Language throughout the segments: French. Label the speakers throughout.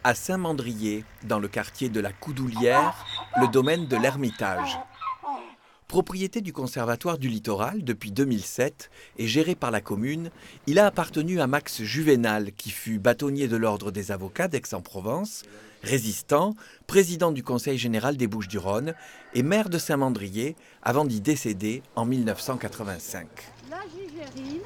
Speaker 1: À Saint-Mandrier, dans le quartier de la Coudoulière, le domaine de l'Ermitage. Propriété du Conservatoire du Littoral depuis 2007 et géré par la commune, il a appartenu à Max Juvénal, qui fut bâtonnier de l'Ordre des avocats d'Aix-en-Provence, résistant, président du Conseil général des Bouches-du-Rhône et maire de Saint-Mandrier avant d'y décéder en 1985.
Speaker 2: La gigérine,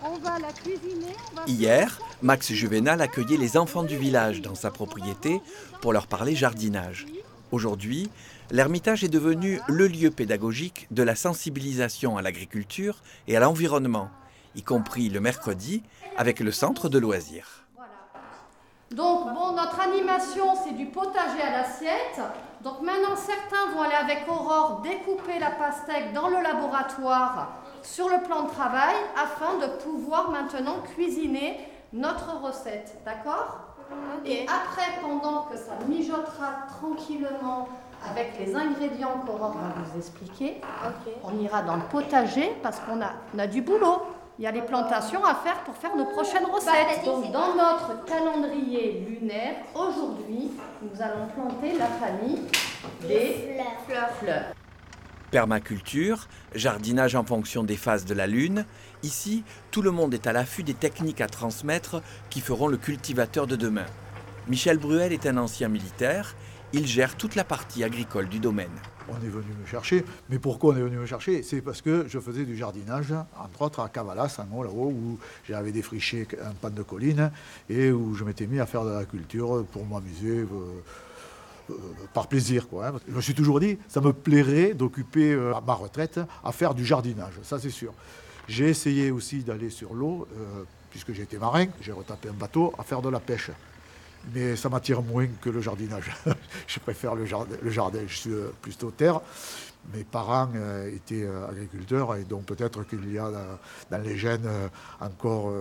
Speaker 2: on va la cuisiner.
Speaker 1: Hier, Max Juvénal accueillait les enfants du village dans sa propriété pour leur parler jardinage. Aujourd'hui, l'Ermitage est devenu le lieu pédagogique de la sensibilisation à l'agriculture et à l'environnement, y compris le mercredi avec le centre de loisirs.
Speaker 2: Donc, notre animation, c'est du potager à l'assiette. Donc maintenant, certains vont aller avec Aurore découper la pastèque dans le laboratoire sur le plan de travail afin de pouvoir maintenant cuisiner notre recette. D'accord ? Et après, pendant que ça mijotera tranquillement avec les ingrédients qu'Aurore va vous expliquer, on ira dans le potager parce qu'on a du boulot. Il y a les plantations à faire pour faire nos prochaines recettes. Donc dans notre calendrier lunaire, aujourd'hui, nous allons planter la famille des fleurs.
Speaker 1: Permaculture, jardinage en fonction des phases de la lune. Ici, tout le monde est à l'affût des techniques à transmettre qui feront le cultivateur de demain. Michel Bruel est un ancien militaire. Il gère toute la partie agricole du domaine.
Speaker 3: On est venu me chercher, mais pourquoi on est venu me chercher? C'est parce que je faisais du jardinage, entre autres à Cavalas, en haut là-haut, où j'avais défriché un pan de colline et où je m'étais mis à faire de la culture pour m'amuser, par plaisir, quoi. Je me suis toujours dit, ça me plairait d'occuper ma retraite à faire du jardinage, ça c'est sûr. J'ai essayé aussi d'aller sur l'eau, puisque j'ai été marin, j'ai retapé un bateau à faire de la pêche. Mais ça m'attire moins que le jardinage. Je préfère le jardin. Je suis plutôt terre. Mes parents étaient agriculteurs et donc peut-être qu'il y a dans les gènes encore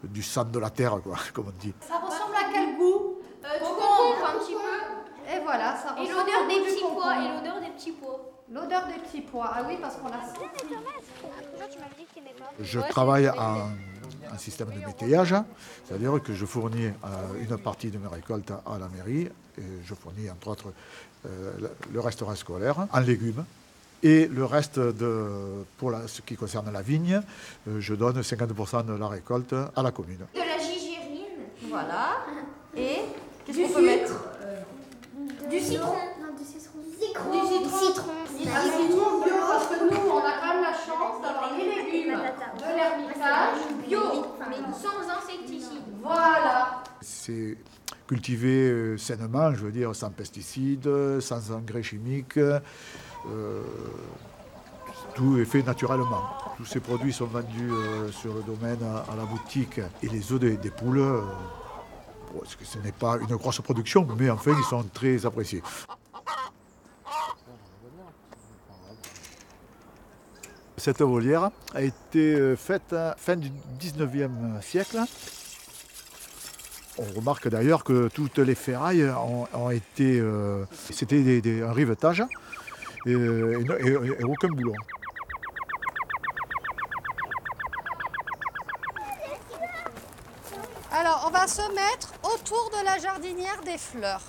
Speaker 3: du sang de la terre, quoi, comme on dit.
Speaker 2: Ça ressemble à quel goût?
Speaker 4: Un petit peu.
Speaker 2: Et voilà, ça ressemble
Speaker 4: Et l'odeur des petits
Speaker 2: concombre.
Speaker 4: pois. Et l'odeur des petits pois.
Speaker 2: L'odeur des petits pois. Ah oui, parce qu'on a...
Speaker 3: Je travaille en système de métayage, c'est-à-dire que je fournis une partie de mes récoltes à la mairie, et je fournis entre autres le restaurant scolaire en légumes, et le reste, pour ce qui concerne la vigne, je donne 50% de la récolte à la commune.
Speaker 4: De la gigérine.
Speaker 2: Voilà. Et qu'est-ce qu'on peut mettre?
Speaker 4: Du citron.
Speaker 5: Non, du citron.
Speaker 4: Du
Speaker 2: Un citron bio, parce que nous, on a quand même la chance d'avoir les légumes de l'Ermitage bio.
Speaker 4: Mais sans insecticides.
Speaker 2: Voilà.
Speaker 3: C'est cultivé sainement, je veux dire, sans pesticides, sans engrais chimiques. Tout est fait naturellement. Tous ces produits sont vendus sur le domaine à la boutique. Et les œufs des poules, ce n'est pas une grosse production, mais enfin, ils sont très appréciés. Cette volière a été faite fin du 19e siècle. On remarque d'ailleurs que toutes les ferrailles ont été... C'était un rivetage et aucun boulon.
Speaker 2: Alors, on va se mettre autour de la jardinière des fleurs.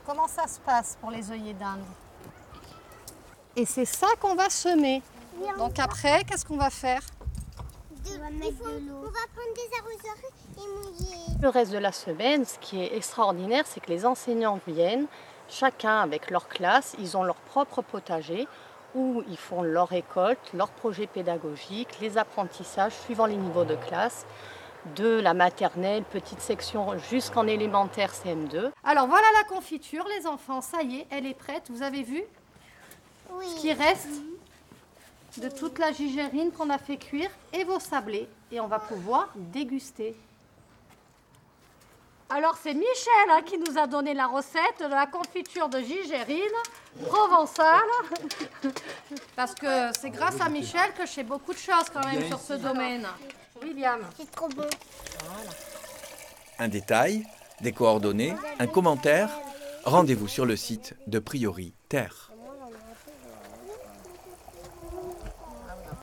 Speaker 2: Comment ça se passe pour les œillets d'Inde? Et c'est ça qu'on va semer. Donc après, qu'est-ce qu'on va faire?
Speaker 5: On va mettre de l'eau. On va prendre des arroseurs et mouiller.
Speaker 6: Le reste de la semaine, ce qui est extraordinaire, c'est que les enseignants viennent, chacun avec leur classe, ils ont leur propre potager où ils font leur récolte, leur projet pédagogique, les apprentissages suivant les niveaux de classe, de la maternelle, petite section jusqu'en élémentaire CM2.
Speaker 2: Alors voilà la confiture, les enfants, ça y est, elle est prête. Vous avez vu
Speaker 5: Oui.
Speaker 2: ce qui reste de toute la gigérine qu'on a fait cuire et vos sablés. Et on va pouvoir déguster. Alors c'est Michel qui nous a donné la recette de la confiture de gigérine provençale. Parce que c'est grâce à Michel que je sais beaucoup de choses quand même sur ce domaine. William.
Speaker 5: C'est trop bon.
Speaker 1: Un détail, des coordonnées, un commentaire. Rendez-vous sur le site de Priori Terre.